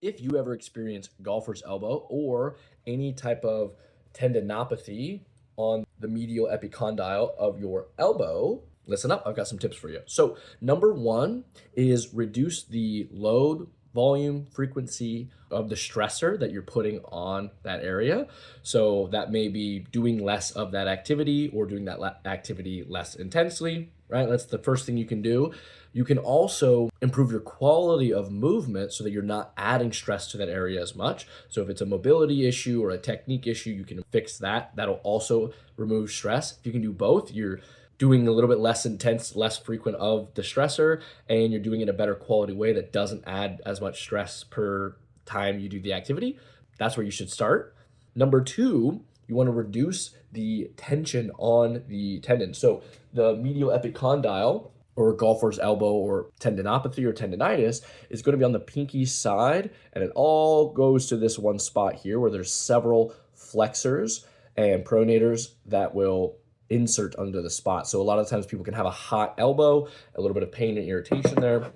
If you ever experience golfer's elbow or any type of tendinopathy on the medial epicondyle of your elbow, listen up, I've got some tips for you. So, number one is reduce the load, volume, frequency of the stressor that you're putting on that area. So, that may be doing less of that activity or doing that activity less intensely, right? That's the first thing you can do. You can also improve your quality of movement so that you're not adding stress to that area as much. So if it's a mobility issue or a technique issue, you can fix that. That'll also remove stress. If you can do both, you're doing a little bit less intense, less frequent of the stressor, and you're doing it in a better quality way that doesn't add as much stress per time you do the activity. That's where you should start. Number two, you want to reduce the tension on the tendon. So the medial epicondyle or golfer's elbow or tendinopathy or tendinitis is going to be on the pinky side, and it all goes to this one spot here where there's several flexors and pronators that will insert under the spot. So a lot of times people can have a hot elbow, a little bit of pain and irritation there.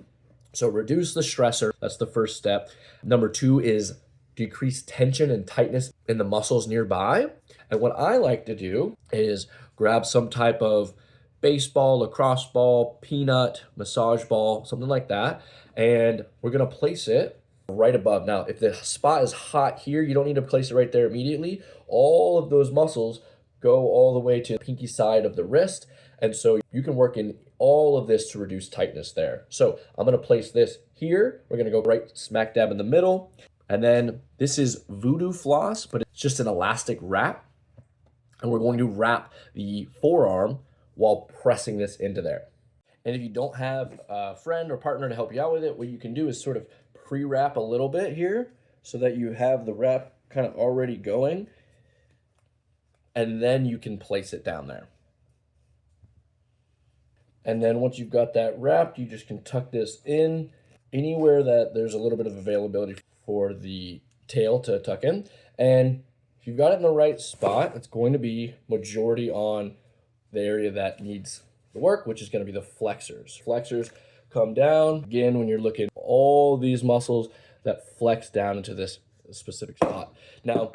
So reduce the stressor. That's the first step. Number two is decrease tension and tightness in the muscles nearby. And what I like to do is grab some type of baseball, lacrosse ball, peanut, massage ball, something like that. And we're going to place it right above. Now, if the spot is hot here, you don't need to place it right there immediately. All of those muscles go all the way to the pinky side of the wrist. And so you can work in all of this to reduce tightness there. So I'm going to place this here. We're going to go right smack dab in the middle. And then this is Voodoo Floss, but it's just an elastic wrap. And we're going to wrap the forearm while pressing this into there. And if you don't have a friend or partner to help you out with it, what you can do is sort of pre-wrap a little bit here so that you have the wrap kind of already going. And then you can place it down there. And then once you've got that wrapped, you just can tuck this in anywhere that there's a little bit of availability for the tail to tuck in. And if you've got it in the right spot, it's going to be majority on the area that needs the work, which is going to be the flexors. Flexors come down. Again, when you're looking at all these muscles that flex down into this specific spot. Now,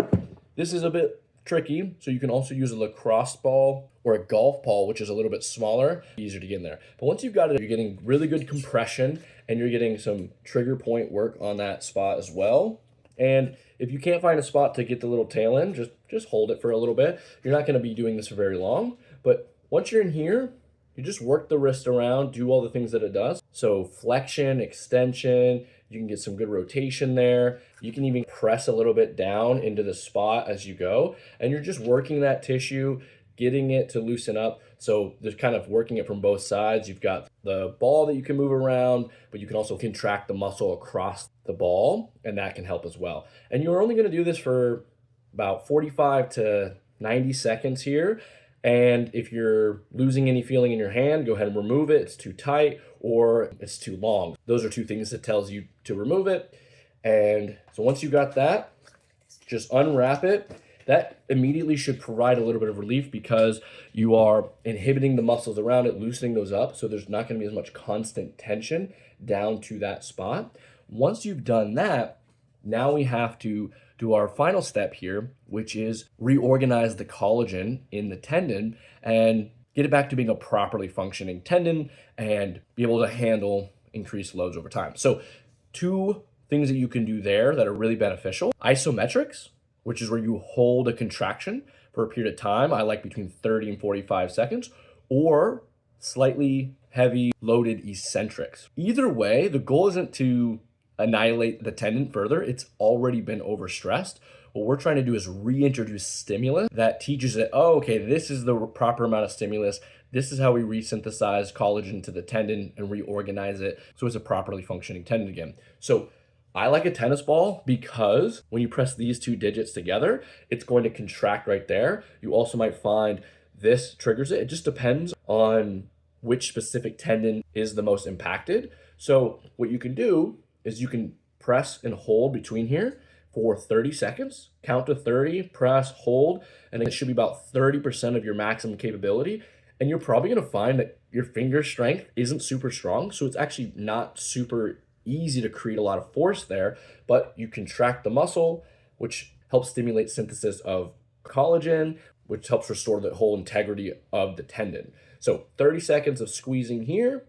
this is a bit tricky, so you can also use a lacrosse ball or a golf ball, which is a little bit smaller, easier to get in there. But once you've got it, you're getting really good compression and you're getting some trigger point work on that spot as well. And if you can't find a spot to get the little tail in, just hold it for a little bit. You're not going to be doing this for very long, but once you're in here, you just work the wrist around, do all the things that it does. So flexion, extension, you can get some good rotation there. You can even press a little bit down into the spot as you go. And you're just working that tissue, getting it to loosen up. So there's kind of working it from both sides. You've got the ball that you can move around, but you can also contract the muscle across the ball, and that can help as well. And you're only going to do this for about 45 to 90 seconds here. And if you're losing any feeling in your hand, go ahead and remove it. It's too tight or it's too long. Those are two things that tells you to remove it. And so once you got that, just unwrap it. That immediately should provide a little bit of relief because you are inhibiting the muscles around it, loosening those up. So there's not going to be as much constant tension down to that spot. Once you've done that, now we have to do our final step here, which is reorganize the collagen in the tendon and get it back to being a properly functioning tendon and be able to handle increased loads over time. So two things that you can do there that are really beneficial: isometrics, which is where you hold a contraction for a period of time. I like between 30 and 45 seconds, or slightly heavy loaded eccentrics. Either way, the goal isn't to annihilate the tendon further. It's already been overstressed. What we're trying to do is reintroduce stimulus that teaches it, oh, okay, this is the proper amount of stimulus. This is how we resynthesize collagen to the tendon and reorganize it so it's a properly functioning tendon again. So I like a tennis ball because when you press these two digits together, it's going to contract right there. You also might find this triggers it. It just depends on which specific tendon is the most impacted. So what you can do is you can press and hold between here for 30 seconds, count to 30, press, hold, and it should be about 30% of your maximum capability. And you're probably going to find that your finger strength isn't super strong. So it's actually not super easy to create a lot of force there, but you contract the muscle, which helps stimulate synthesis of collagen, which helps restore the whole integrity of the tendon. So 30 seconds of squeezing here,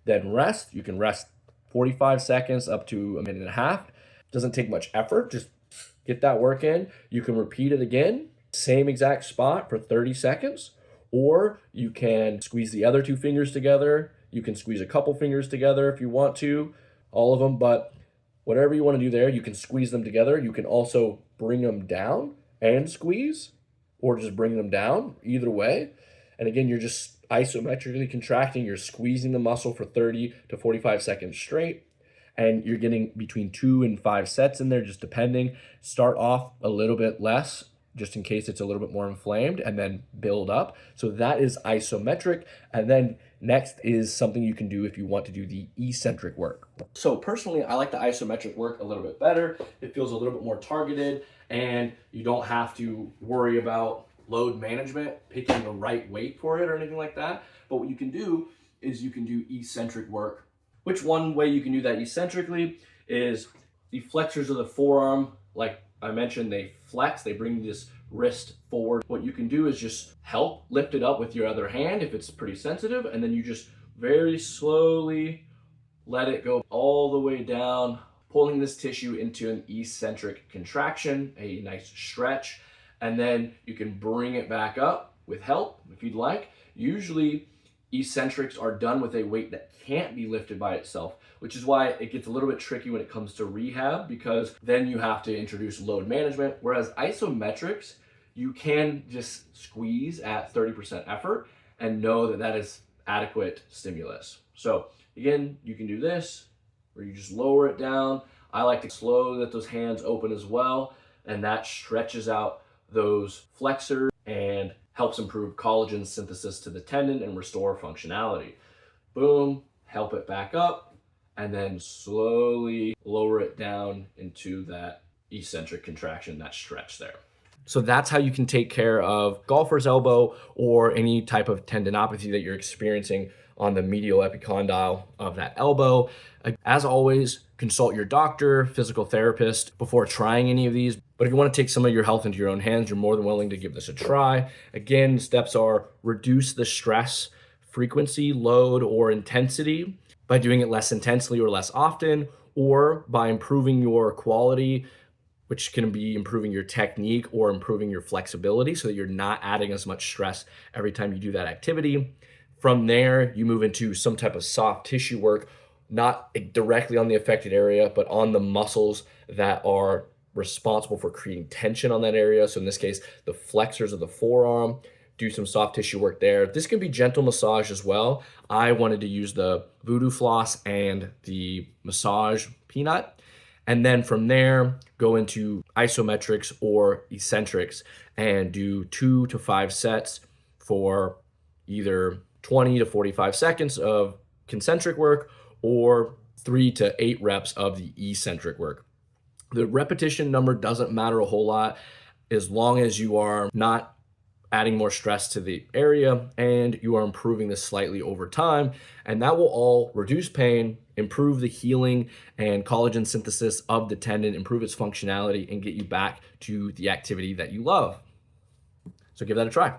then rest. You can rest 45 seconds up to a minute and a half. Doesn't take much effort, just get that work in. You can repeat it again, same exact spot for 30 seconds, or you can squeeze the other 2 fingers together. You can squeeze a couple fingers together if you want to, all of them, but whatever you want to do there, you can squeeze them together. You can also bring them down and squeeze, or just bring them down, either way. And again, you're just isometrically contracting. You're squeezing the muscle for 30 to 45 seconds straight. And you're getting between 2 and 5 sets in there, just depending. Start off a little bit less, just in case it's a little bit more inflamed, and then build up. So that is isometric. And then next is something you can do if you want to do the eccentric work. So personally, I like the isometric work a little bit better. It feels a little bit more targeted, and you don't have to worry about load management, picking the right weight for it or anything like that. But what you can do is you can do eccentric work. Which one way you can do that eccentrically is the flexors of the forearm, like I mentioned, they flex, they bring this wrist forward. What you can do is just help lift it up with your other hand if it's pretty sensitive, and then you just very slowly let it go all the way down, pulling this tissue into an eccentric contraction, a nice stretch, and then you can bring it back up with help if you'd like. Usually eccentrics are done with a weight that can't be lifted by itself, which is why it gets a little bit tricky when it comes to rehab, because then you have to introduce load management. Whereas isometrics, you can just squeeze at 30% effort and know that that is adequate stimulus. So again, you can do this, or you just lower it down. I like to slowly let those hands open as well, and that stretches out those flexors and helps improve collagen synthesis to the tendon and restore functionality. Boom, help it back up, and then slowly lower it down into that eccentric contraction, that stretch there. So that's how you can take care of golfer's elbow or any type of tendinopathy that you're experiencing on the medial epicondyle of that elbow. As always, consult your doctor, physical therapist before trying any of these. But if you want to take some of your health into your own hands, you're more than willing to give this a try. Again, steps are reduce the stress, frequency, load, or intensity by doing it less intensely or less often, or by improving your quality, which can be improving your technique or improving your flexibility so that you're not adding as much stress every time you do that activity. From there, you move into some type of soft tissue work, not directly on the affected area, but on the muscles that are responsible for creating tension on that area. So in this case, the flexors of the forearm, do some soft tissue work there. This can be gentle massage as well. I wanted to use the Voodoo Floss and the Massage Peanut. And then from there, go into isometrics or eccentrics and do 2 to 5 sets for either 20 to 45 seconds of concentric work or 3 to 8 reps of the eccentric work. The repetition number doesn't matter a whole lot as long as you are not adding more stress to the area and you are improving this slightly over time. And that will all reduce pain, improve the healing and collagen synthesis of the tendon, improve its functionality, and get you back to the activity that you love. So give that a try.